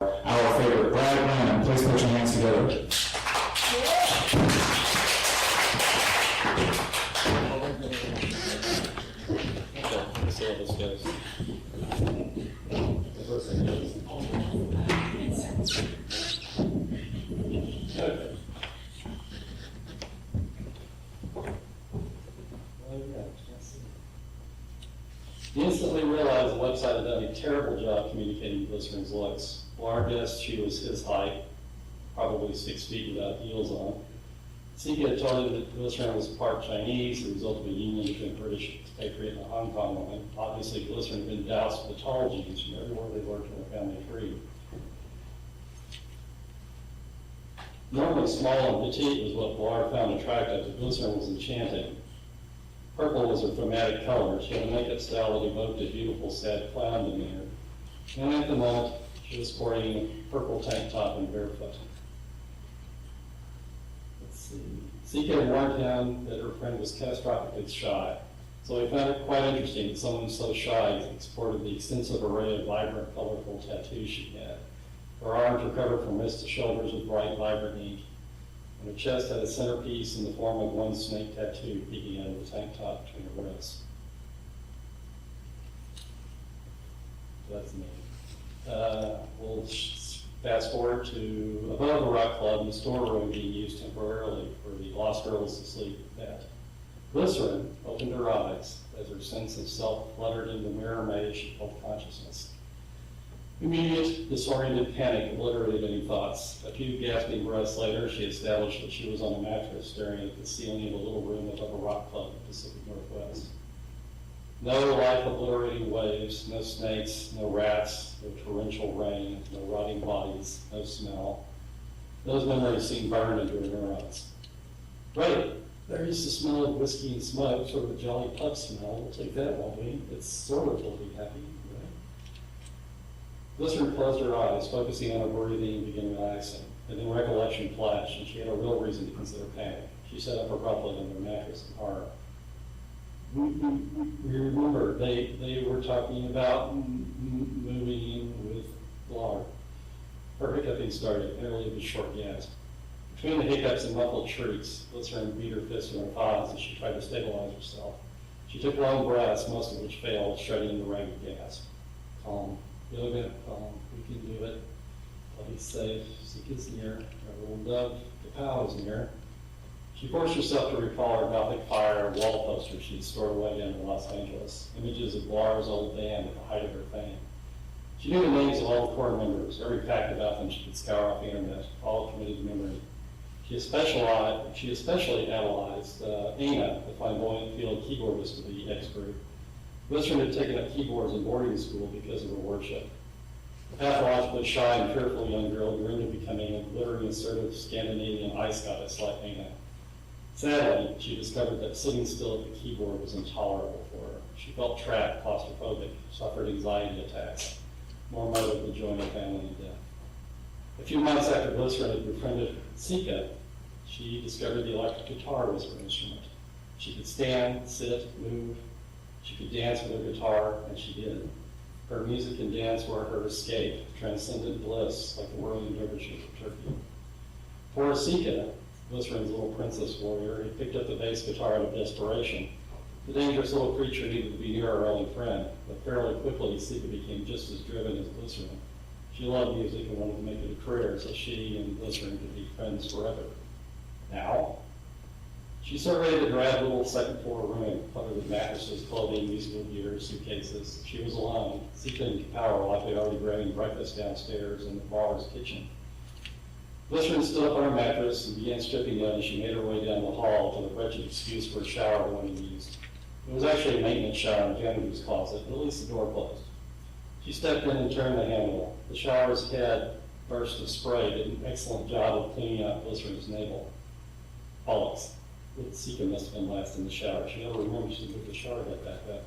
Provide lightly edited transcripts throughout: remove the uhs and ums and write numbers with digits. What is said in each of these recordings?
our favorite, Branham. Please put your hands together. Let's see how this goes. Okay. He instantly realized the website had done a terrible job communicating Glycerin's looks. Laura guessed she was his height, probably 6 feet without heels on. Sika had told him that Glycerin was part Chinese, the result of a union between British expatriate and a Hong Kong woman. Obviously, Glycerin had been doused with the tall genes from everywhere they worked in the family tree. Normally small and petite was what Laura found attractive, but Glycerin was enchanting. Purple was her thematic color. She had a makeup style that evoked a beautiful, sad clown demeanor. And at the moment, she was sporting a purple tank top and barefoot. Let's see. Sika warned him that her friend was catastrophically shy. So he found it quite interesting that someone so shy exported the extensive array of vibrant, colorful tattoos she had. Her arms were covered from wrist to shoulders with bright, vibrant ink. And her chest had a centerpiece in the form of one snake tattoo peeking out of the tank top between her wrists. That's me. We'll fast forward to above the rock club and the storeroom being used temporarily for the lost girls to sleep at. Glycerin opened her eyes as her sense of self fluttered in the mirror maze she felt consciousness. Immediate, disoriented panic obliterated any thoughts. A few gasping breaths later, she established that she was on a mattress staring at the ceiling of a little room above a rock club in the Pacific Northwest. No life-obliterating waves, no snakes, no rats, no torrential rain, no rotting bodies, no smell. Those memories seemed burned into her neurons. Right, there is the smell of whiskey and smoke, sort of a jolly pub smell. We'll take that, won't we? It's sort of totally happy. Glycerin closed her eyes, focusing on her breathing and began relaxing. And then recollection flashed, and she had a real reason to consider panic. She sat up abruptly on her mattress in horror. We remember they were talking about moving in with Laura. Her hiccuping started, nearly with a short gasp. Between the hiccups and muffled shrieks, Glycerin beat her fist on her thighs as she tried to stabilize herself. She took long breaths, most of which failed, shredding the ragged gasp. Calm. Yoga, we can do it. Bloody safe, Sika's near, our little dove, the pow is near. She forced herself to recall her Gothic fire wall poster she'd stored away in Los Angeles, images of Laura's old band at the height of her fame. She knew the names of all the core members, every fact about them she could scour off the internet, all committed to memory. She especially analyzed Ana, the flamboyant field keyboardist of the X group. Glycerin had taken up keyboards in boarding school because of her worship. The pathologically shy and fearful young girl grew into becoming a glittering, assertive Scandinavian ice goddess like Ana. Sadly, she discovered that sitting still at the keyboard was intolerable for her. She felt trapped, claustrophobic, suffered anxiety attacks, more motive to join her family in death. A few months after Glycerin had befriended Sika, she discovered the electric guitar was her instrument. She could stand, sit, move. She could dance with her guitar, and she did. Her music and dance were her escape, transcendent bliss, like the whirling dervishes of Turkey. For Sika, Glycerin's little princess warrior, he picked up the bass guitar out of desperation. The dangerous little creature needed to be near her only friend, but fairly quickly Sika became just as driven as Glycerin. She loved music and wanted to make it a career so she and Glycerin could be friends forever. Now, she surveyed the drab little second-floor room, covered with mattresses, clothing, musical gear, suitcases. She was alone. Sika and Kapow were likely already grabbing breakfast downstairs in the bar's kitchen. Glycerin stood up on her mattress and began stripping down as she made her way down the hall to the wretched excuse for a shower the one he used. It was actually a maintenance shower in Jennifer's closet, but at least the door closed. She stepped in and turned the handle. The shower's head burst of spray did an excellent job of cleaning out Glycerin's navel. Bollocks. Sika must have been last in the shower. She never remembered to put the shower head back up.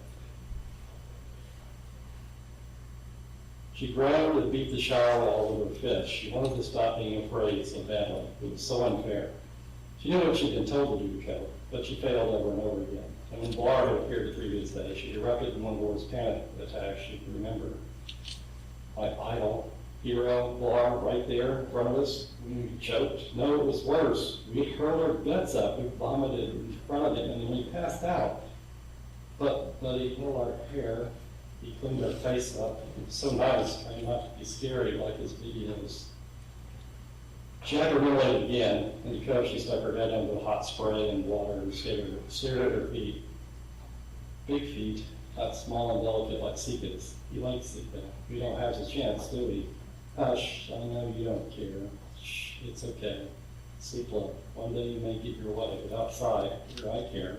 She groaned and beat the shower wall with her fist. She wanted to stop being afraid so badly. It was so unfair. She knew what she'd been told to do to cope, but she failed over and over again. And when Blar had appeared the previous day, she erupted in one of Lord's panic attacks she could remember. My idol, hero, Laura, right there in front of us. We choked. No, it was worse. We hurled our guts up. We vomited in front of him, and then we passed out. But he held our hair. He cleaned our face up. It was so nice, trying not to be scary like his videos. She had to relate again, and because she stuck her head under the hot spray and water and stared at her feet. Big feet, not small and delicate like Sika's. He likes Sika. We don't have the chance, do we? Hush, I know you don't care. Shh, it's okay. Sleep low. One day you may get your way, but outside, here I care.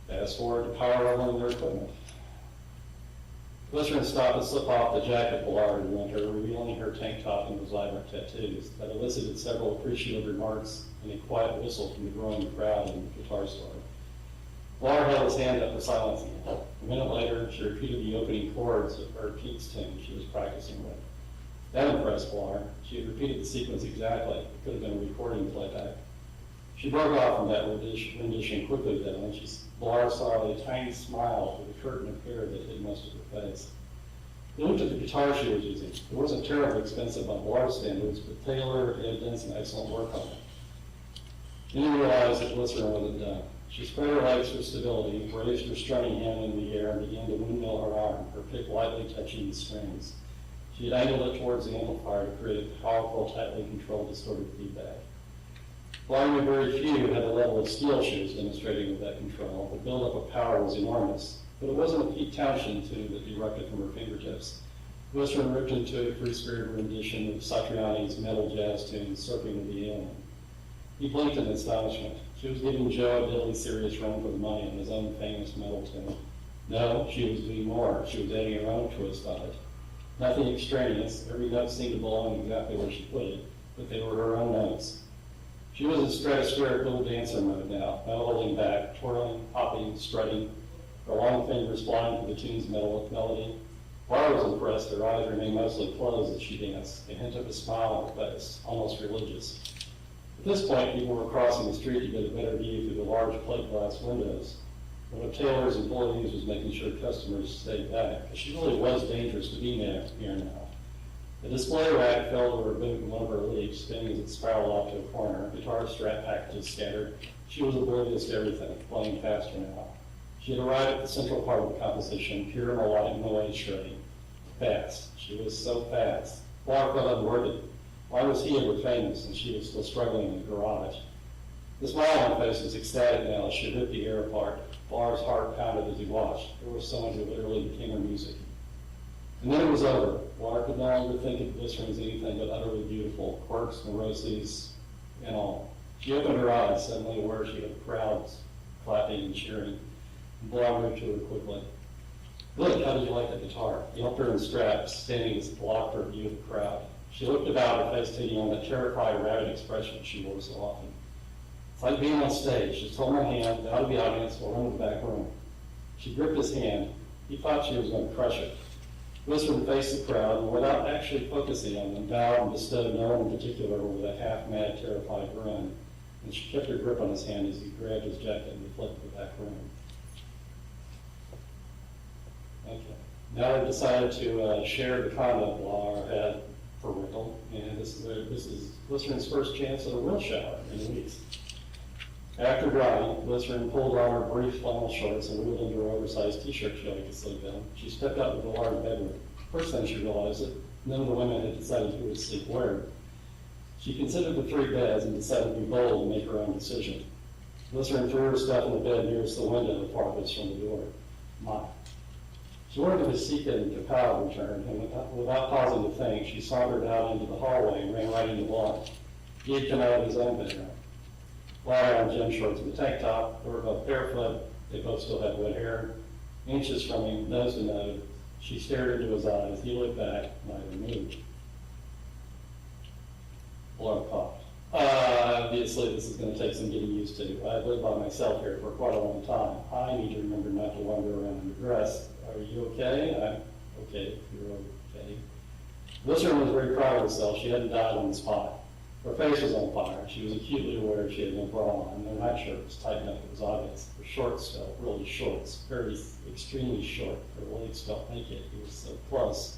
Fast forward to power leveling their equipment. Glycerin stopped and slipped off the jacket Ballard had lent her, revealing her tank top and those vibrant tattoos that elicited several appreciative remarks and a quiet whistle from the growing crowd in the guitar store. Ballard held his hand up for silencing it. A minute later, she repeated the opening chords of her Pete's tune she was practicing with. That impressed Ballard. She had repeated the sequence exactly. It could have been a recording playback. She broke off from that rendition quickly, though, and Ballard saw a tiny smile through the curtain of hair that hid most of her face. He looked at the guitar she was using. It wasn't terribly expensive by Ballard's standards, but Taylor had done some excellent work on it. Then he realized that Glycerin wasn't done. She spread her legs for stability, raised her strumming hand in the air, and began to windmill her arm, her pick lightly touching the strings. She had angled it towards the amplifier to create a powerful, tightly controlled, distorted feedback. While only very few had the level of skill she was demonstrating with that control, the buildup of power was enormous. But it wasn't a Pete Townshend tune that erupted from her fingertips. Glycerin ripped into a free-spirited rendition of Satriani's metal jazz tune, Surfing with the Alien. He blinked in astonishment. She was giving Joe a deadly serious run for the money on his own famous metal tune. No, she was doing more. She was adding her own twist on it. Nothing extraneous. Every note seemed to belong exactly where she put it, but they were her own notes. She was in stratospheric little dancer mode now, no holding back, twirling, hopping, strutting, her long fingers flying through the tune's melody. Laura was impressed. Her eyes remained mostly closed as she danced, a hint of a smile on her face, almost religious. At this point, people were crossing the street to get a better view through the large plate glass windows. One of Taylor's employees was making sure customers stayed back, because she really was dangerous to be near now. The display rack fell to her boot in one of her leaps, spinning as it spiraled off to a corner, guitar strap packages scattered. She was oblivious to everything, playing faster now. She had arrived at the central part of the composition, pure melodic noise shredding. Fast. She was so fast. Laura felt unworthy. Why was he ever famous and she was still struggling in the garage? The smile on her face was ecstatic now as she ripped the air apart. Laura's heart pounded as he watched. There was someone who literally became her music. And then it was over. Laura could no longer think of Glycerin as anything but utterly beautiful, quirks, neuroses, and all. She opened her eyes, suddenly aware she had crowds clapping and cheering. And Laura moved to her quickly. Look, how did you like that guitar? He helped her in straps, standing as blocked her view of the crowd. She looked about, her face taking on that terrified, rabid expression she wore so often. It's like being on stage. Just hold my hand, out of the audience, or run to the back room. She gripped his hand. He thought she was going to crush it. Glycerin faced the crowd, and without actually focusing on them, bowed and bestowed no one in particular with a half-mad, terrified grin. And she kept her grip on his hand as he grabbed his jacket and fled to the back room. Okay. Now they've decided to share the conduct Laura had for Rickle, and this is Glycerin's first chance at a real shower in weeks. After drying, Glycerin pulled on her brief flannel shorts and wheeled into her oversized t-shirt she liked to sleep in. She stepped out into the large bedroom. First thing she realized that none of the women had decided who would sleep where. She considered the 3 beds and decided to be bold and make her own decision. Glycerin threw her stuff in the bed nearest the window, farthest from the door. My. She wondered if Sika and Kapow returned, and without pausing to think, she sauntered out into the hallway and ran right into Blanc. He had come out of his own bedroom. Laura on gym shorts and a tank top, they were both barefoot, they both still had wet hair. Inches from him, nose to nose, she stared into his eyes, he looked back, neither moved. Laura coughed. Obviously, this is going to take some getting used to. I've lived by myself here for quite a long time. I need to remember not to wander around in your dress. Are you okay? I'm okay, if you're okay. Glycerin was very proud of herself. She hadn't died on the spot. Her face was on fire. She was acutely aware she had no bra on. Her nightshirt was tight enough it was obvious. Her shorts felt really short, very extremely short. Her legs felt naked. He was so close.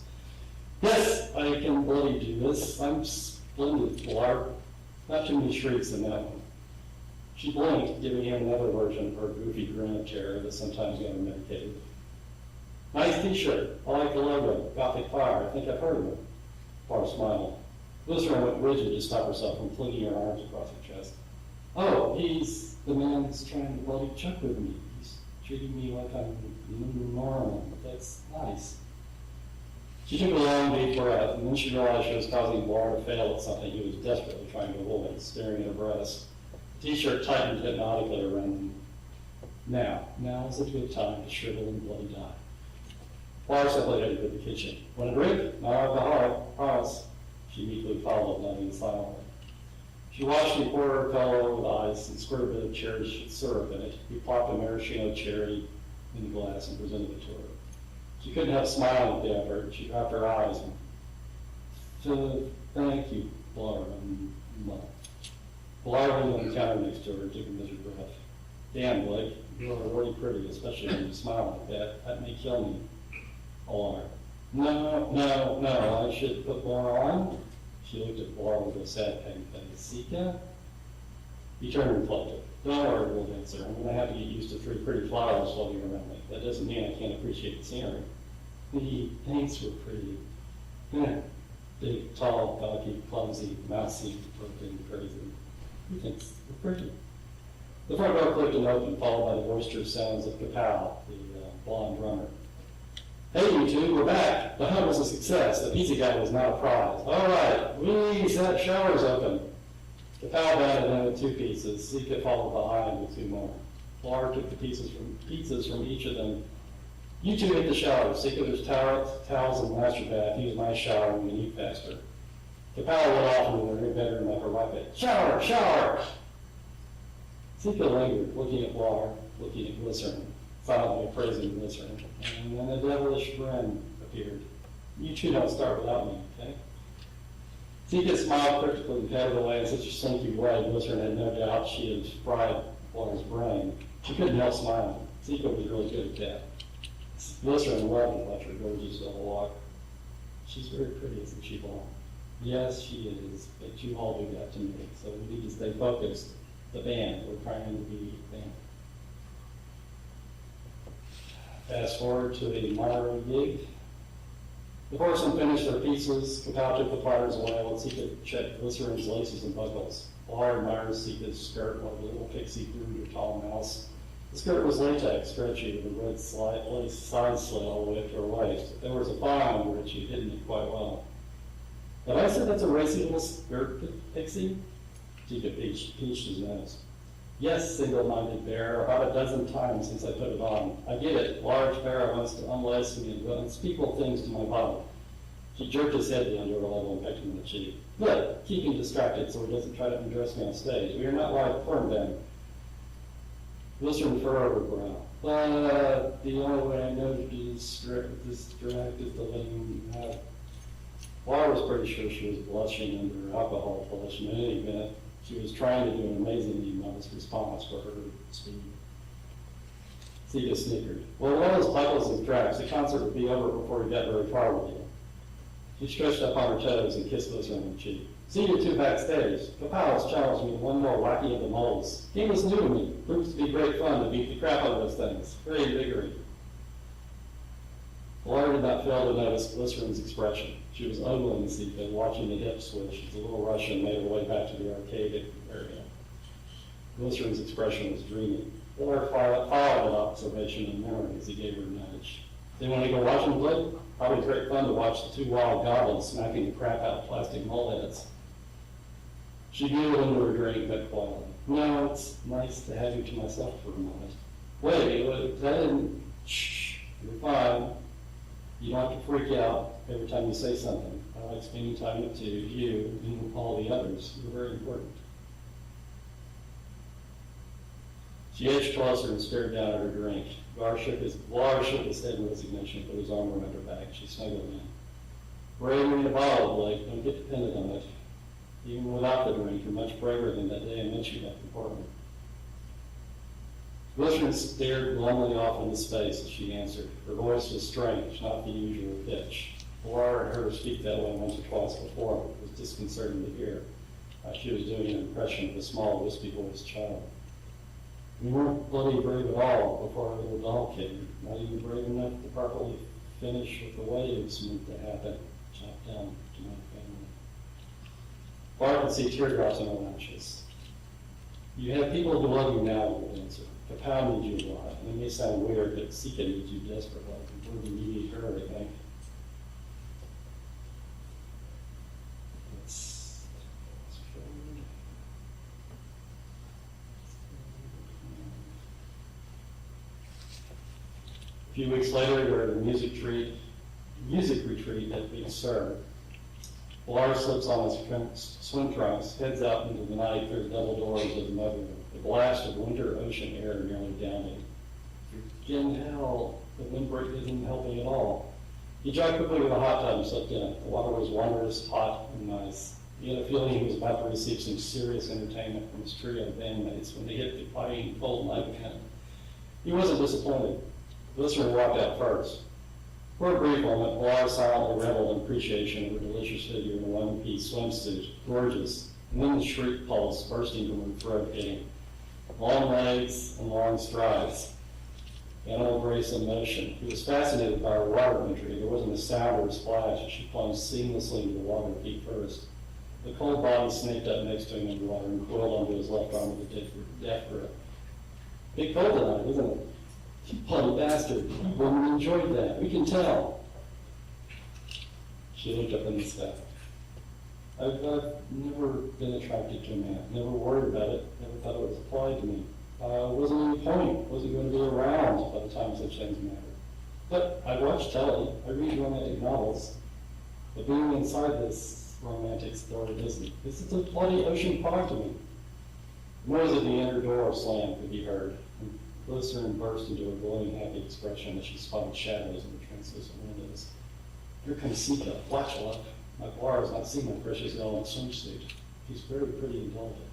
Yes, I can bloody do this. I'm splendid, Blar. Not too many shrieks in that one. She blinked, giving him another version of her goofy grin of terror that sometimes got her medicated. Nice t-shirt. I like the logo. Gothic Fire. I think I've heard of it. Blar smiled. Glycerin went rigid to stop herself from flinging her arms across her chest. Oh, he's the man who's trying to bloody chuck with me. He's treating me like I'm normal. That's nice. She took a long, deep breath, and then she realized she was causing Blar to fail at something he was desperately trying to avoid, staring at her breasts. The t-shirt tightened hypnotically around them. Now is a good time to shrivel and bloody die. Blar simply headed to the kitchen. Want a drink? No alcoholic. Promise. She meekly followed, nodding silently. She watched him pour her pillow with ice and squirt a bit of cherry syrup in it. He plopped a maraschino cherry in the glass and presented it to her. She couldn't help smiling at the effort. She dropped her eyes and thank you, Blar. Blar leaned on the counter next to her and took a measured breath. Damn, Blake, you are really pretty, especially when you smile like that. That may kill me. Blar. No, I should put more on. She looked at Blar with a sad pang face. Sika? He turned reflective. Don't worry, little dancer. I'm going to have to get used to 3 pretty flowers floating around me. That doesn't mean I can't appreciate the scenery. The paints were pretty. Big, tall, gawky, clumsy, mousy, broken, crazy. Who thinks they're pretty? The front door clicked and opened, followed by the boisterous sounds of Kapow, the blonde drummer. Hey, you two, we're back. The hunt was a success. The pizza guy was not a prize. All right, please, that shower's open. Kapow batted in with 2 pizzas. Sika followed behind with 2 more. Blar took the pizzas from each of them. You two hit the shower. Sika, there's towels in the master bath. Use my shower and we can eat faster. Kapow went off into their new bedroom like her right bed. Shower! Sika lingered, looking at Blar, looking at Glycerin, silently appraising Glycerin, and then a devilish grin appeared. You two don't start without me, okay? Sika smiled cryptically and patted away in such a slinky way, Glycerin had no doubt she had fried Blar's brain. She couldn't help smiling. Sika was really good at that. Glycerin loved to watch her gorgeous double walk. She's very pretty, isn't she, Blar? Yes, she is, but you all do that to me, so we need to stay focused. The band, we're trying to be a band. Fast forward to a modern gig. The horsemen finished their pizzas. Kapow took the pliers away while Sika checked Glycerin's laces and buckles. Blar admired Sika's skirt like a little pixie through her tall mouse. The skirt was latex, stretchy, with a red lace side slit all the way up to her waist. There was a bow under which she'd hidden it quite well. Have I said that's a racy little skirt, Pixie? Sika pinched his nose. Yes, single-minded bear, about a dozen times since I put it on. I get it. Large bear wants to unlace me and do unspeakable things to my body. She jerked his head down to her level and pecked him in the cheek. Good. Keep him distracted so he doesn't try to undress me on stage. We are not like firm then. Glycerin furrowed her brow. The only way I know to distract is to let him have. Blar was pretty sure she was blushing under her alcohol flush, and in any event, she was trying to do an amazingly modest response for her speed. Sika snickered. Well, one of those buckles and straps. The concert would be over before he got very far with you. She stretched up on her toes and kissed Glycerin on the cheek. See you two backstage. Kapow has challenged me to one more wacky of the moles. Game was new to me. Proves to be great fun to beat the crap out of those things. Very invigorating. Blar did not fail to notice Glycerin's expression. She was ogling Sika, watching the hip switch as the little Russian made her way back to the arcade area. Glycerin's expression was dreamy. Blar followed that observation in memory as he gave her a nudge. They want to go watch him play? Probably great fun to watch the 2 wild goblins smacking the crap out of plastic mole heads. She giggled into her drink, but quietly. No, it's nice to have you to myself for a moment. Wait, that didn't... Shh, you're fine. You don't have to freak out every time you say something. I like spending time with you and all the others. You're very important. She edged closer and stared down at her drink. Blar shook his head in resignation, put his arm around her back. She snuggled in. Bravery in a bottle, Blake. Don't get dependent on it. Even without the drink, you're much braver than that day I met you back in Portland. Glycerin stared glumly off into space as she answered. Her voice was strange, not the usual pitch. Laura heard her speak that way once or twice before. It was disconcerting to hear. She was doing an impression of a small, wispy-voiced child. We weren't bloody brave at all before our little doll came. Not even brave enough to properly finish with the waves meant to happen. Chopped down to my family. Bart could see teardrops in her lashes. You have people who love you now, would answer. Kapow needs you a lot. And it may sound weird, but Sika needs you desperately. More than you need her, I think. A few weeks later, during a music retreat at Big Sur, Lars slips on his swim trunks, heads out into the night through the double doors of the mudroom. The blast of winter ocean air nearly downed him. Again, hell, the windbreak isn't helping at all. He jumped quickly to the hot tub and slipped in. The water was wondrous, hot, and nice. He had a feeling he was about to receive some serious entertainment from his trio of bandmates when they hit the biting cold night again. He wasn't disappointed. Glycerin walked out first. For a brief moment, Lars silently reveled in appreciation of her delicious figure in a one-piece swimsuit, gorgeous, and then the shriek pulse bursting from her throat hitting. Long legs and long strides. Animal grace and motion. He was fascinated by her water imagery. There wasn't a sound or a splash as she plunged seamlessly into the water feet first. The cold body snaked up next to him in the water and coiled onto his left arm with a death grip. Big cold tonight, isn't it? You bloody bastard. Women enjoyed that. We can tell. She looked up in the sky. I've never been attracted to a man. Never worried about it. Never thought it was applied to me. Wasn't any point. Wasn't going to be around by the time such things mattered. But I watch telly. I read romantic novels. But being inside this romantic story isn't. This is a bloody ocean fog to me. The noise of the inner door slam could be heard. Glycerin burst into a glowing, happy expression as she spotted shadows in the translucent windows. Here comes Sika, flash love. My bar has not seen my precious elegant swimsuit. She's very pretty and delicate.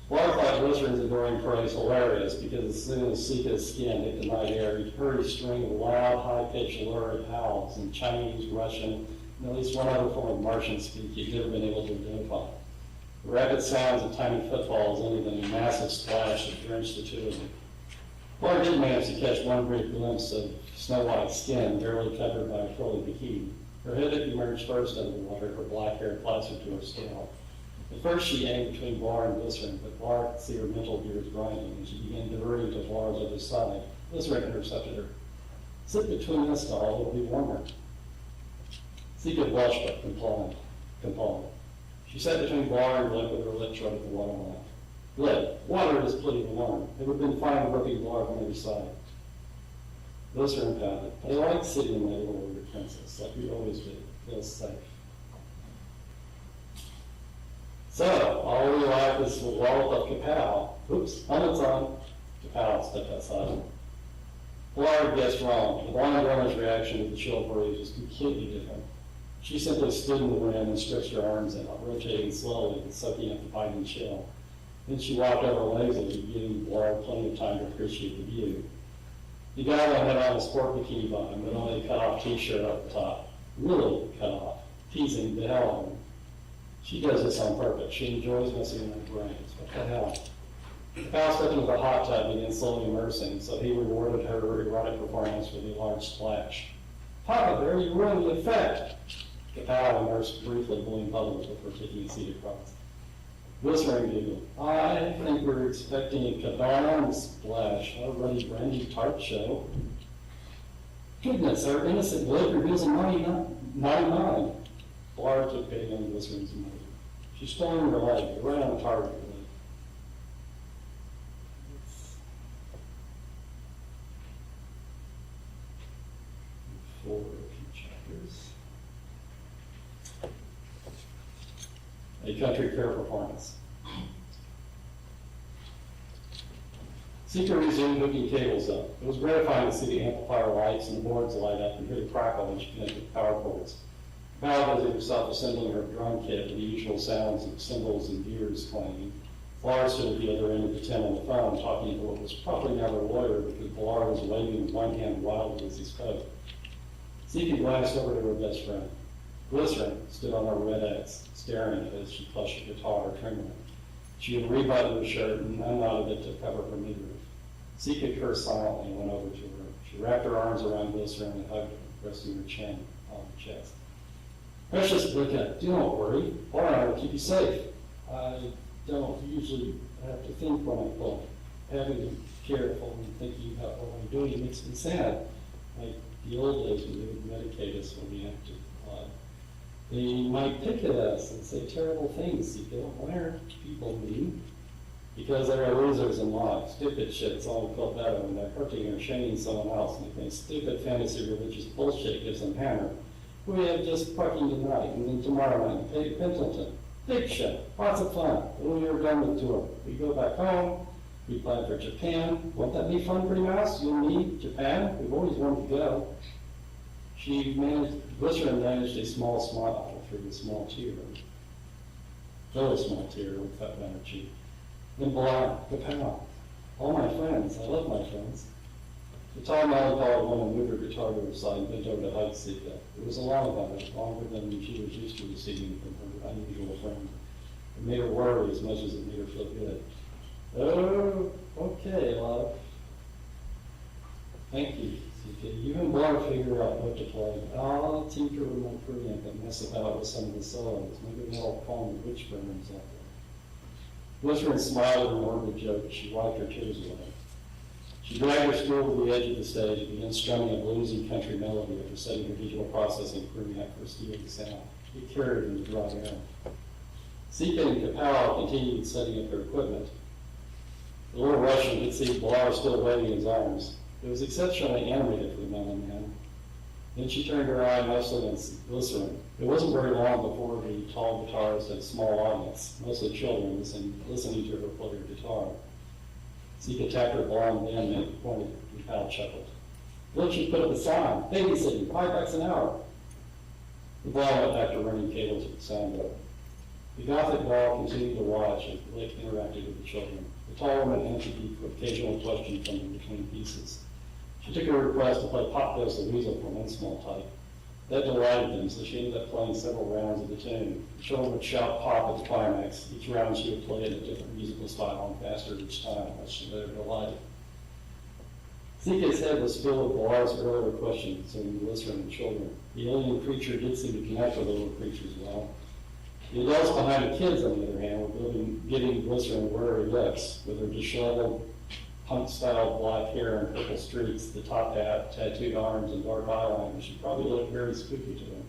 Laura thought Glycerin's adoring praise hilarious because as soon as Sika's skin hit the night air, he'd heard a string of loud, high-pitched, lurid howls in Chinese, Russian, and at least one other form of Martian speak he'd never been able to identify. The rapid sounds of tiny footfalls ended in a massive splash that drenched the two of them. Laura did manage to catch one brief glimpse of snow-white skin barely covered by a frilly bikini. Her head had emerged first out of the water, her black hair plastered to her scalp. At first she aimed between Bar and Glycerin, but Bar could see her mental gears grinding, and she began diverting to Bar's other side. Glycerin intercepted her. Sit between us, doll, it'll be warmer. Sika blushed but complied. She sat between Bar and Glip with her lips right at the water line. Glip, water is pretty warm. It would have been fine working Bar on either side. Glycerin pouted. I like sitting in my little warrior princess, like we always do. Feels safe. So, all we like is the wallop of Kapow. Oops, helmet's on. Kapow stepped outside. Laura guessed wrong. The blonde woman's reaction to the chill breeze was completely different. She simply stood in the wind and stretched her arms out, rotating slowly and soaking up the biting chill. Then she walked over lazily, giving Laura plenty of time to appreciate the view. The guy had on a sport bikini bottom, but only a cut-off t-shirt up the top. Really cut off, teasing the hell out of him. She does this on purpose. She enjoys messing with her brains. What the hell? The pal stepped into the hot tub and began slowly immersing, so he rewarded her erotic performance with a large splash. Papa Bear, you ruined the effect. The pal immersed briefly, blowing bubbles before taking a seat across. Glycerin giggled. I think we're expecting a cabana splash, a ruddy brandy tart show. Goodness, our innocent Blake reveals a 99. Laura took pity on Glycerin's emotion. She swung her leg right on the target. Forward a few chapters. A country fair performance. Sika resumed hooking cables up. It was gratifying to see the amplifier lights and the boards light up and hear the crackle when she connected the power cords. Val busied herself assembling her drum kit with the usual sounds of cymbals and gears clanging. Laura stood at the other end of the tent on the phone, talking to what was probably now their lawyer because Laura was waving with one hand wildly as he spoke. Sika glanced over to her best friend. Glycerin stood on her red X, staring as she clutched her guitar, trembling. She had rebuttoned her shirt and unknotted it to cover her midriff. Sika cursed silently and went over to her. She wrapped her arms around Glycerin and hugged her, resting her chin on her chest. Precious Blicka, do not worry. Laura will keep you safe. I don't usually have to think when I play. Having to be careful and thinking about what I'm doing makes me sad. Like the old days when they would medicate us when we have to play. They might pick at us and say terrible things. Why aren't people mean? Because they're losers in life. Stupid shit's all feel better when they're hurting or shaming someone else, and they think stupid fantasy religious bullshit gives them hammer. We have just parking tonight, and then tomorrow night, Peg Pendleton. Big shit, lots of fun. When we were done with the tour, we go back home, we plan for Japan. Won't that be fun, Pretty Mouse? You and me, Japan? We've always wanted to go. Glycerin managed a small smile through a small tear. Very small tear with that on her cheek. Then blind, kapow. All my friends, I love my friends. The tall, melancholy woman moved her guitar to her side and bent over to hug Sika. It was a long about it, longer than she was used to receiving from her unusual friend. It made her worry as much as it made her feel good. Oh, okay, love. Thank you, Sika. You and Blair figure out what to play. I'll tinker with my preamp and mess about with some of the solos. Maybe they'll call me witch burners out there. Glycerin smiled at her morbid joke as she wiped her tears away. She dragged her stool to the edge of the stage and began strumming a bluesy country melody after setting her digital processing preamp for a steely sound. It carried into dry air. Sika and Kapow continued setting up their equipment. The little Russian could see Blar still waving his arms. It was exceptionally animated for the melon man. Then she turned her eye mostly on Glycerin. It wasn't very long before the tall guitarist had a small audience, mostly children, listening to her play her guitar. Sika tapped her blonde bandmate and pointed, and Pal chuckled. Look, she put up a sign, babysitting, $5 an hour. The ball went back to running cables at the soundboard. The Gothic ball continued to watch as Blake interacted with the children. The tall woman answered the occasional question from in between pieces. She took a request to play Pop Goes the Weasel from one small type. That delighted them, so she ended up playing several rounds of the tune. The children would shout pop at the climax. Each round she would play it in a different musical style and faster each time, much to their delight. Sika's head was filled with Blar's earlier question concerning Glycerin and children. The alien creature did seem to connect with the little creatures well. The adults behind the kids, on the other hand, were giving Glycerin worried looks, with her disheveled, punk-style black hair and purple streaks, the top hat, tattooed arms, and dark eyeliner. She probably looked very spooky to them.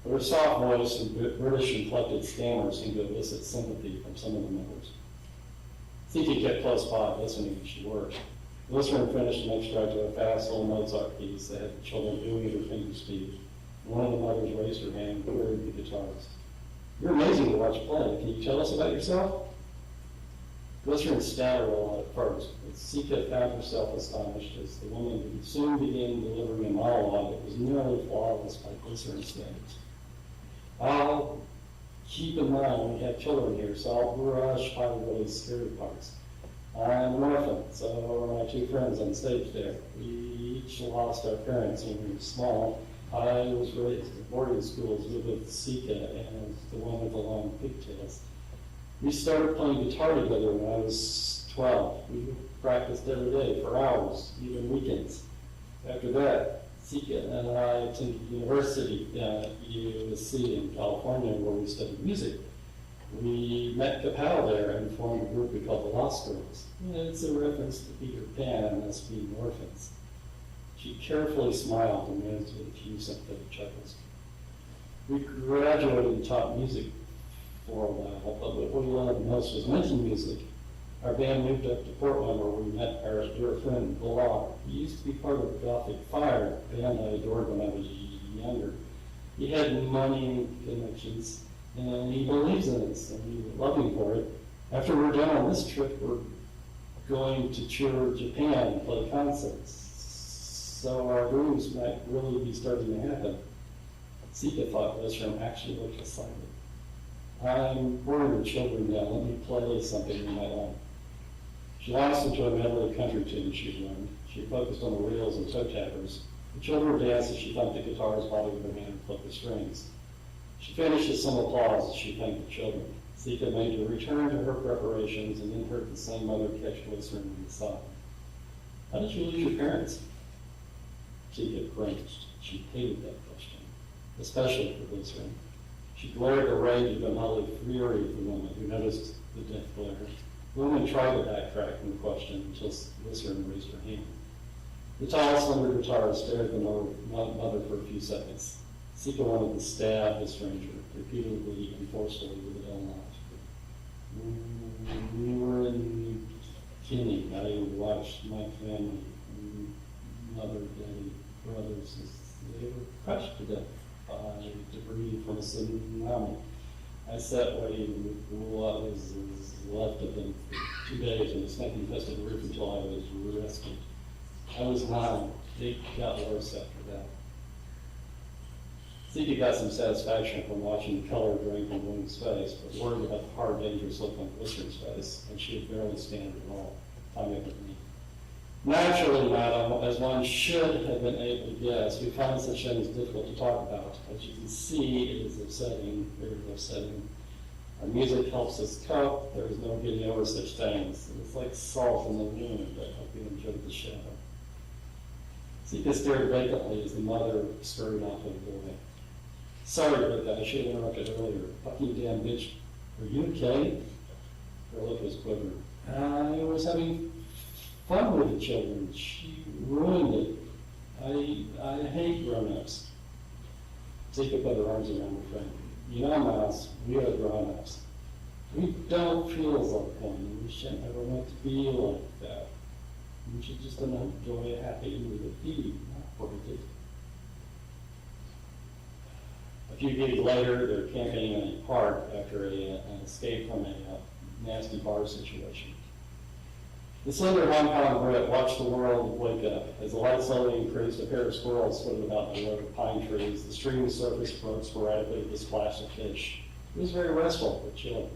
But her soft voice and British-inflected stammer seemed to elicit sympathy from some of the members. Sika kept close by, listening as she worked. Glycerin finished an extract of a fast little Mozart piece that had the children doing at her finger speed. One of the mothers raised her hand and queried the guitarist. You're amazing to watch play. Can you tell us about yourself? Glycerin stuttered a lot at first, but Sika found herself astonished as the woman soon began delivering a monologue that was nearly flawless by Glycerin's standards. I'll keep in mind we have children here, so I'll brush by the really scary parts. I'm an orphan, so are my two friends on stage there. We each lost our parents when we were small. I was raised in boarding schools with Sika and the one with the long pigtails. We started playing guitar together when I was 12. We practiced every day for hours, even weekends. After that, Sika and I attended university at USC in California where we studied music. We met Kapow there and formed a group we called the Lost Girls. It's a reference to Peter Pan and us being orphans. She carefully smiled and managed with a few sympathetic chuckles. We graduated and taught music for a while, but what we loved most was mention music. Our band moved up to Portland where we met our dear friend Bilal. He used to be part of the Gothic Fire, a band I adored when I was younger. He had money and connections, and he believes in us, and we love him for it. After we're done on this trip, we're going to tour Japan and play concerts. So our dreams might really be starting to happen. Sika thought Glycerin actually looked excited. I'm bored with children now. Let me play something in my life. She launched into a medley of country tunes she'd learned. She focused on the reels and toe tappers. The children danced as she thumped the guitar's body with her hand and plucked the strings. She finished with some applause as she thanked the children. Sika made to return to her preparations and then heard the same mother catch Glycerin in the side. How did you lose your parents? Sika cringed. She hated that question, especially for Glycerin. She glared the rage of unholy fury at the woman who noticed the death glare. The woman tried to backtrack from the question until Glycerin raised her hand. The tall, slender guitarist stared at the mother for a few seconds. Sika wanted to stab the stranger, repeatedly and forcefully with a dull knife. We were in the beginning. I watched my family, mother, daddy, brothers, they were crushed to death by debris from a tsunami. I sat waiting with what was left of them for 2 days on the snake-infested roof until I was rescued. I was 9. It got worse after that. Sika got some satisfaction from watching the color drain from William's face, but worried about the hard, dangerous look on Glycerin's face, and she had barely stand at all, time up with me. Naturally, madam, as one should have been able to guess, we find such things difficult to talk about. As you can see, it is upsetting, very upsetting. Our music helps us cope. There is no getting over such things. It's like salt in the wound. I hope you enjoyed the shadow. Sika stared vacantly as the mother scurried off of the doorway. Sorry about that. I should have interrupted earlier. Fucking damn bitch. Are you okay? Her lip was quivering. I was having fun with the children. She ruined it. I hate grown-ups. Sika put her arms around her friend. You know, Miles, we are grown-ups. We don't feel like them. We shouldn't ever want to be like that. We should just enjoy a happy with a deed, not break it. A few days later, they're camping in a park after an escape from a nasty bar situation. The slender Hong Kong Brit watched the world wake up. As the light slowly increased, a pair of squirrels flitted about the row of pine trees. The stream surface broke sporadically with a splash of fish. It was very restful but chilling.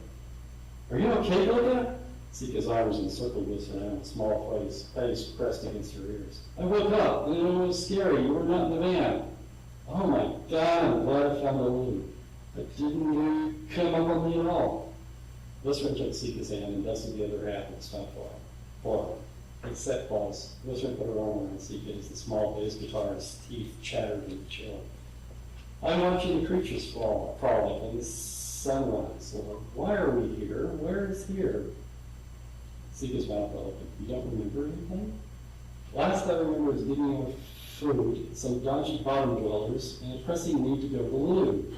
Are you okay, Lydia? Sika's arms encircled with her small face pressed against her ears. I woke up, and it was scary. You were not in the van. Oh my God, I'm glad I found the loot. But didn't you come up on me at all? Glycerin took Sika's hand and dusted the other half with stone floor. It set close. Glycerin put her arm around Sika as the small bass guitarist's teeth chattered in the chill. I'm watching the creatures frolic in the sunrise. Lord, why are we here? Where is here? Sika's mouth opened. You don't remember anything? Last I remember is getting your food, some dodgy bottom dwellers, and a pressing need to go to the loo.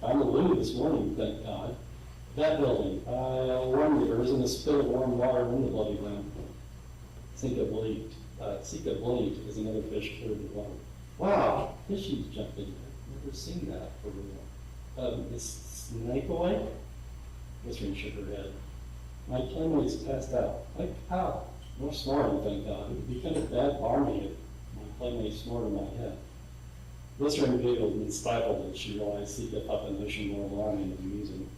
Found the loo this morning, thank God. That building, warm there isn't a spill of warm water in the bloody room. Sika blinked as another fish cleared the water. Wow, fishies jumped in there. Never seen that for real. Is Snake away? Glycerin shook her head. My playmates passed out. Like how? More snoring, thank God. It would be kind of bad barney if my playmates snored in my head. Glycerin giggled and stifled as she realized Sika thought the notion more alarming than amusing.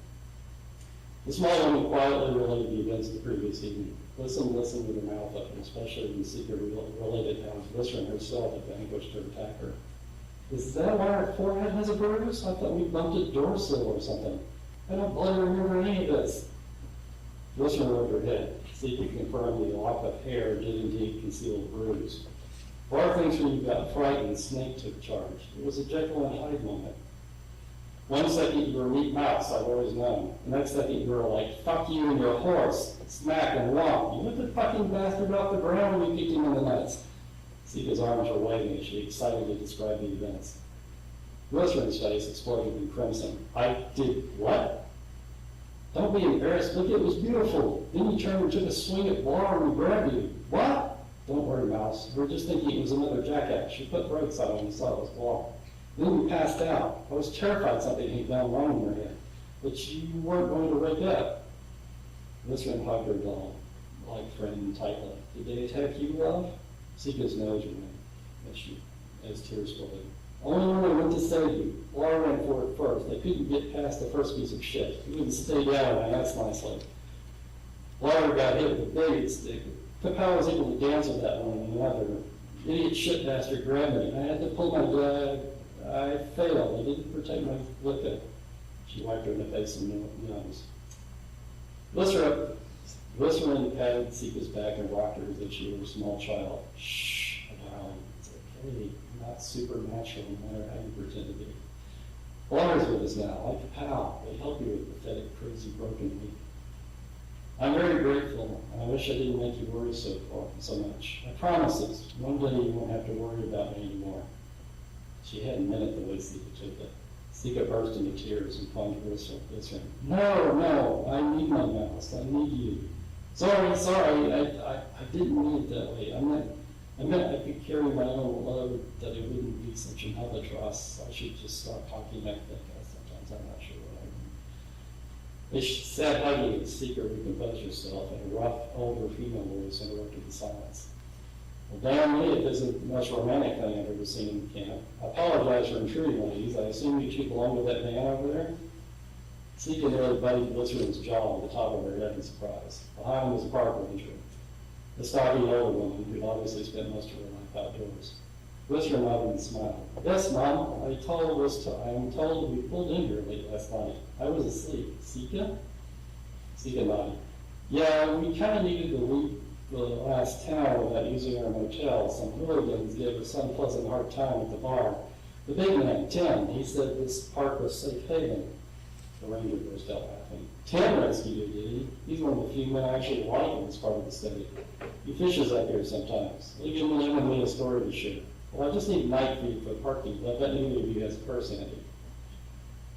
The small woman quietly related the events of the previous evening. Listened with her mouth open, especially when Sika related how Glycerin herself had vanquished her attacker. Is that why her forehead has a bruise? I thought we bumped a door sill or something. I don't bloody remember any of this. Glycerin rubbed her head. Sika confirmed the lock of hair did indeed conceal a bruise. Far things when you got frightened, Snake took charge. It was a Jekyll and Hyde moment. 1 second you were a meat mouse, I've always known. The next second you were like, fuck you and your horse, smack and womp. You whipped the fucking bastard off the ground when you kicked him in the nuts. Sika's arms were waving as she excitedly described the events. Glycerin's face exploded in crimson. I did what? Don't be embarrassed. Look, it was beautiful. Then you turned and took a swing at Laura and we grabbed you. What? Don't worry, Mouse. We're just thinking it was another jackass. She put brakes on when we saw it was Laura. Then we passed out. I was terrified something had gone wrong in your head. But you weren't going to wake up. Glycerin hugged her doll, like friend tightly. Did they attack you, love? Sika's nose remained as tears flowed. Only when I went to save you. Laura ran for it first. They couldn't get past the first piece of shit. You wouldn't stay down and asked nicely. Laura got hit with a big stick. Papa was able to dance with that one and another. idiot shit bastard grabbed me. I had to pull my drag. I failed. I didn't protect my liquor. She wiped her in the face and nose. Glycerin patted Sika's back and rocked her as if she were a small child. Shh, darling. It's okay. You're not supernatural, no matter how you pretend to be. Laura's with us now, like a pal. They help you with pathetic, crazy, broken me. I'm very grateful. I wish I didn't make you worry so much. I promise this. One day you won't have to worry about me anymore. She hadn't meant it the way Sika took it. Sika burst into tears and clung to Glycerin. No, I need my mouse. I need you. Sorry, I didn't mean it that way. I meant I could carry my own load, that it wouldn't be such an albatross. I should just stop talking like that, guys. Sometimes I'm not sure what I mean. She sat hugging and Sika recomposed herself, and a rough, older female voice interrupted the silence. Well, damn me, it isn't the most romantic thing I've ever seen in the camp. I apologize for intruding, ladies. I assume you two belong to that man over there? Sika nearly buddied Glycerin's jaw at the top of her head in surprise. Behind was a park ranger, a stocky older woman who'd obviously spent most of her life outdoors. Glycerin nodded and smiled. Yes, Mom, I am told we pulled in here late last night. I was asleep. Sika? Sika nodded. Yeah, we kind of needed to leave the last town without using our motel. Some hooligans gave us some unpleasant hard time at the bar. The big man, Tim, he said this park was safe haven. The ranger burst out laughing. Tim rescued you, did he? He's one of the few men I actually like in this part of the state. He fishes up here sometimes. Leave him and me a story to share. Well, I just need night feed for parking, but I bet neither of you has a purse handy.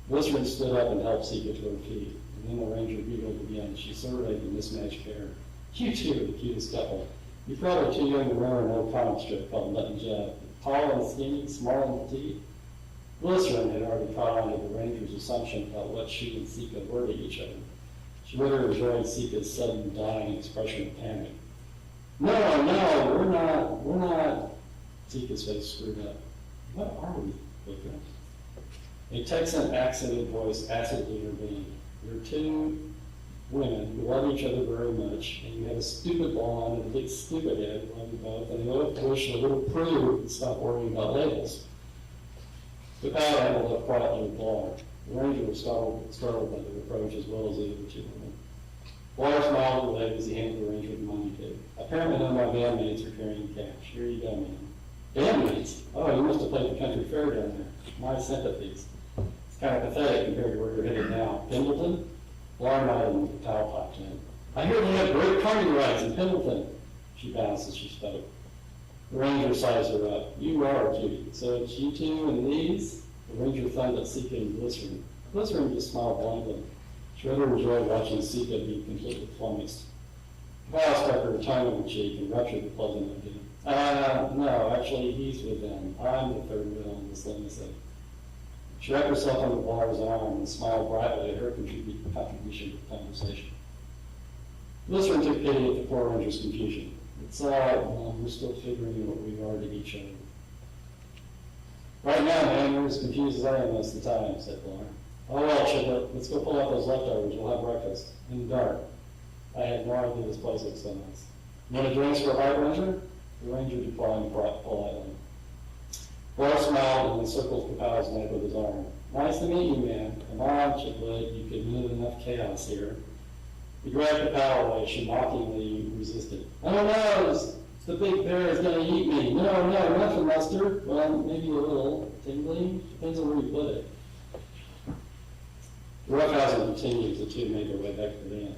Glycerin stood up and helped Sika to her feet, and then the ranger giggled again as she surveyed the mismatched pair. You two are the cutest couple. You're probably too young to remember an old comic strip called Nut and Jeb. Tall and skinny, small and petite. Glycerin had already caught on to the ranger's assumption about what she and Sika were to each other. She would have enjoyed Sika's sudden dying expression of panic. No, we're not. Sika's face screwed up. What are we, Glycerin? A Texan accented voice acidly intervened. You're two women who love each other very much, and you have a stupid blonde and a big stupid head, love you both, and you wish a little prude would stop worrying about labels. The pal handled up quietly with Blair. The ranger was startled by the reproach as well as the other two women. Blair smiled and waved as he handed the ranger the money too. Apparently none of my bandmates are carrying cash. Here you go, man. Bandmates? Oh, you must have played the country fair down there. My sympathies. It's kind of pathetic compared to where you're headed now. Pendleton? Blair nodded and the towel popped in. I hear they have great carting rides in Pendleton. She bounced as she spoke. The ranger sized her up. You are a cutie. So it's you two and these? The ranger thumbed at Sika and Glycerin. Glycerin just smiled blankly. She rather enjoyed watching Sika be completely flummoxed. Val stuck her tongue in her cheek and ruptured the pleasant idea. No, actually he's with them. I'm the third wheel in this limousine. She wrapped herself under Blair's arm and smiled brightly at her contribution to the conversation. Glycerin took pity at the poor ranger's confusion. It's all right, Mom. We're still figuring what we are to each other. Right now, man, you're as confused as I am most of the time, said Blair. Oh, well, Chiplet, let's go pull out those leftovers. We'll have breakfast. In the dark. I had no idea this place looked so nice. You want a drinks for a high ranger? The ranger declined politely. Blair smiled and encircled Kapow's neck with his arm. Nice to meet you, man. Come on, Chiplet. You could move enough chaos here. He grabbed the power away. She mockingly resisted. Oh no, the big bear is going to eat me. No, nothing, mustard. Well, maybe a little tingling. Depends on where you put it. The roughhousing continued as the two made their way back to the van.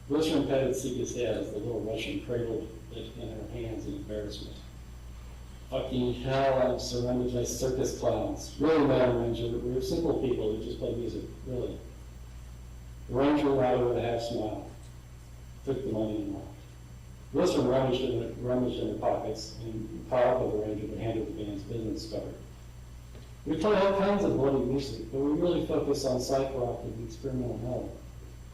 Glycerin patted Sika's head as the little Russian cradled it in her hands in embarrassment. Fucking hell, I'm surrounded by circus clowns. Really, Madam Ranger, we're simple people who just play music. Really. The ranger nodded with a half smile, took the money and left. Glycerin rummaged in her pockets and caught up with the ranger and handed the band's business card. We play all kinds of bloody music, but we really focus on psych rock and experimental metal.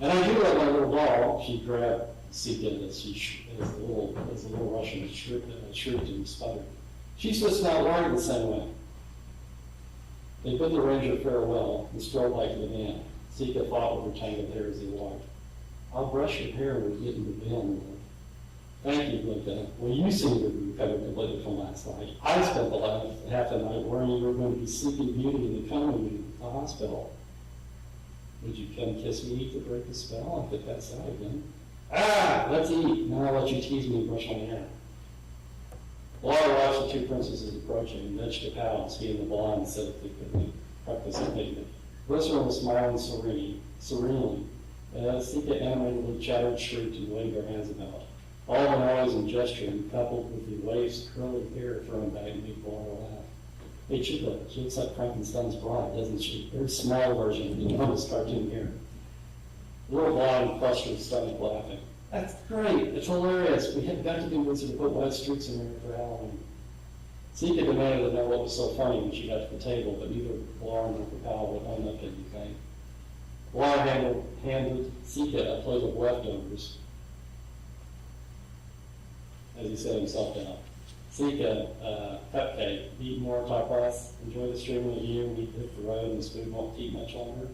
And I do like my little doll. She grabbed Sika as the little Russian shrieked and sputtered. She's just not wired the same way. They bid the ranger farewell and strolled back to the van. Sika fought with her tangled hair as he walked. I'll brush your hair when we get in the van. Thank you, Linda. Well, you seem to be recovered completely from last night. I spent the last half the night worrying you were going to be sleeping beauty in the coma in the hospital. Would you come kiss me to break the spell? I think that's that again. Ah, let's eat. Now I'll let you tease me and brush my hair. Laura watched the two princesses approaching and nudged the pals, he and the blonde said that they could practice a pigment. Glycerin was smiling serenely, as Sika animatedly chattered, shrieked, and waved her hands about. All the noise and gesturing, coupled with the waves of curly hair thrown back, made Laura laugh. Hey, Chica, she looks like Frankenstein's bride, doesn't she? Very small version of the enormous cartoon hair. The little blonde clutched her stomach, laughing. That's great. It's hilarious. We had got to do Wizard to put white streaks in there for Halloween. Sika demanded to know what was so funny when she got to the table, but neither Laura nor her pal would own up to anything. Laura handed Sika a plate of leftovers as he set himself down. Sika, cupcake, eat more, talk less, enjoy the stream of you, we hit the road and the spoon won't keep much longer.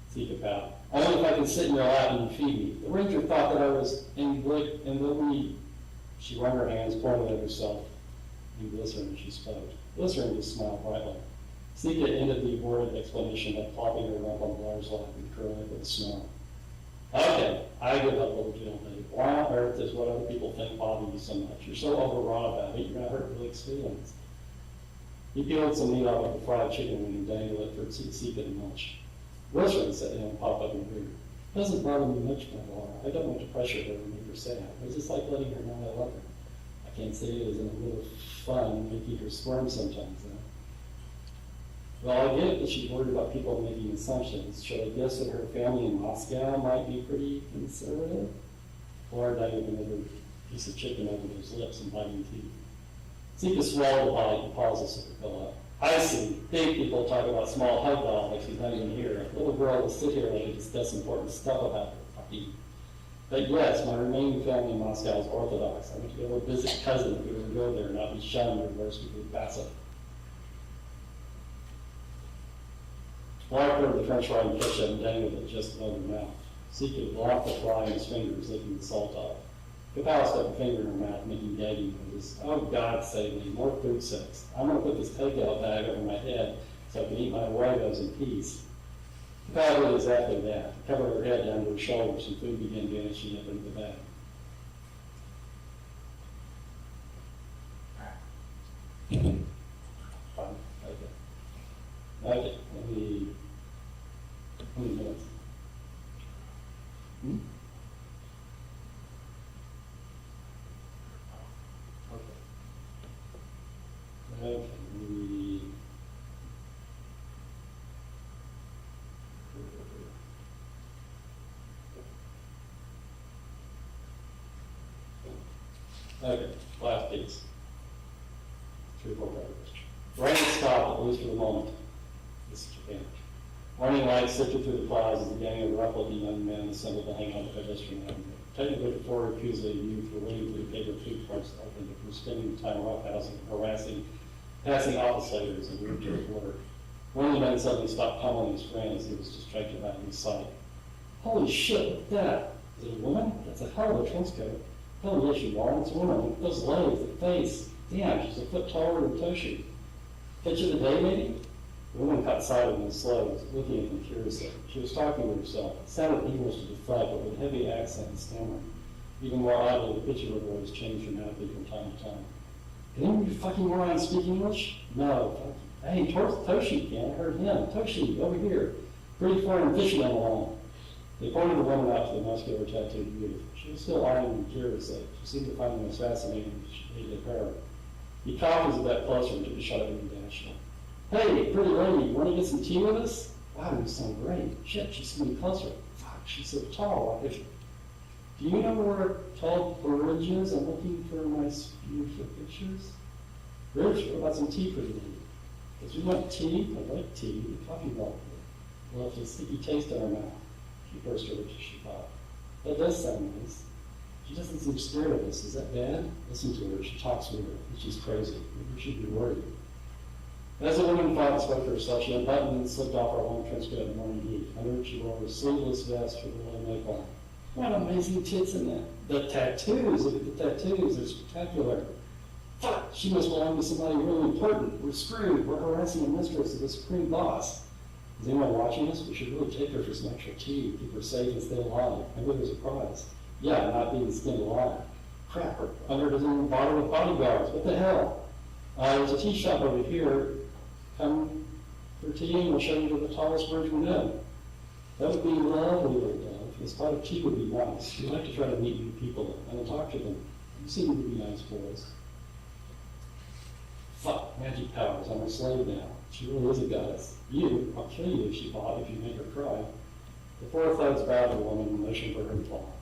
Sika pal. I wonder if I can sit in your lap and you feed me. The ranger thought that I was in the weed. She wrung her hands, pointed at herself, and Glycerin as she spoke. Glycerin just smiled brightly. Sika ended the aborted explanation by plopping her rump on Laura's lap and curling it with a snarl. Okay, I give up, little Jill. Why on earth does what other people think bother you so much? You're so overwrought about it, you're going to hurt Blake's feelings. He peeled some meat off of the fried chicken wing and dangled it for Sika to munch. Glycerin said to him, pop up in the rear. It doesn't bother me much, my Laura. I don't want to pressure her and make her sad. It's just like letting her know I love her. I can't say it isn't a little fun making her squirm sometimes, though. Well, I get it that she's worried about people making assumptions. Should I guess that her family in Moscow might be pretty conservative? Laura dangled another piece of chicken over his lips and biting teeth. Sika swallowed a bite and paused to sip her pillow. I see. Big people talk about small hug doll like she's not even here. A little girl will sit here and discuss important stuff about her puppy. But yes, my remaining family in Moscow is Orthodox. I went to go visit cousin if we were to go there and not be shunned or worse, we could pass it. Laura poured the French fry and ketchup and dangled it just above her mouth. Sika blocked the fly in his fingers, licking the salt off. Capal stuck a finger in her mouth, making gagging noises. Oh, God save me, more food sex. I'm going to put this takeout bag over my head so I can eat my Oreos in peace. Capal did exactly that. Covered her head down to her shoulders, and food began vanishing up into the bag. Fine. Okay. Let me... How many minutes? Okay, okay, last piece. 3 or 4 paragraphs. Rain stopped, at least for the moment. This is Japan. Warning lights sifted through the clouds as the gang of ruffled young men assembled to hang on the pedestrian avenue. Technically, the 4 accused youth were waiting for the paper toothbrush to open from spending time roughhousing, harassing, passing officers and rude to work. One of the men suddenly stopped pummeling his friend as he was distracted by a new sight. Holy shit, look at that. Is it a woman? That's a hell of a trench coat. Hell yes, you are. It's a woman. Look at those legs, the face. Damn, she's a foot taller than Toshi. Catch of the day, maybe? The woman caught sight of him and slowed, looking at him curiously. She was talking to herself. It sounded English to the thud, but with a heavy accent and stammering. Even more oddly, the pitch of her voice changed dramatically from time to time. Can any of you fucking morons speak English? No. Hey, Toshi can. I heard him. Toshi, over here. Pretty foreign fisherman along. They pointed the woman out to the muscular tattooed youth. She was still eyeing him curiously. She seemed to find him as fascinating as she hated her. He coughed as he got closer and took a shot at him dashingly. Hey, pretty lady, want to get some tea with us? Wow, you sound great. Shit, she's getting closer. Fuck, she's so tall. Do you know where a tall bridge is? I'm looking for my beautiful pictures. Rich, what about some tea for you? Because we want tea. I like tea. The coffee malt left a sticky taste in her mouth. She pursed her lips as she thought. That does sound nice. She doesn't seem scared of us. Is that bad? Listen to her. She talks weird. She's crazy. Maybe we should be worried. As the woman fought and spoke for herself, she unbuttoned and slipped off her long trench coat in the morning heat. Under it, she wore a sleeveless vest with a little neckline. What amazing tits in that. The tattoos, look at the tattoos, they're spectacular. Fuck, she must belong to somebody really important. We're screwed. We're harassing the mistress of the supreme boss. Is anyone watching this? We should really take her for some extra tea, keep her safe and stay alive. Maybe there's a prize. Yeah, not being skinned alive. Crap, her under his own bottle of bodyguards. What the hell? There's a tea shop over here. Come for tea and we'll show you to the tallest bridge we know. That would be lovely, little dove. This pot of tea would be nice. You'd like to try to meet new people and talk to them. You seem to be nice boys. Fuck, magic powers. I'm a slave now. She really is a goddess. I'll kill you if you make her cry. The four thugs bowed to the woman and motioned for her to fall.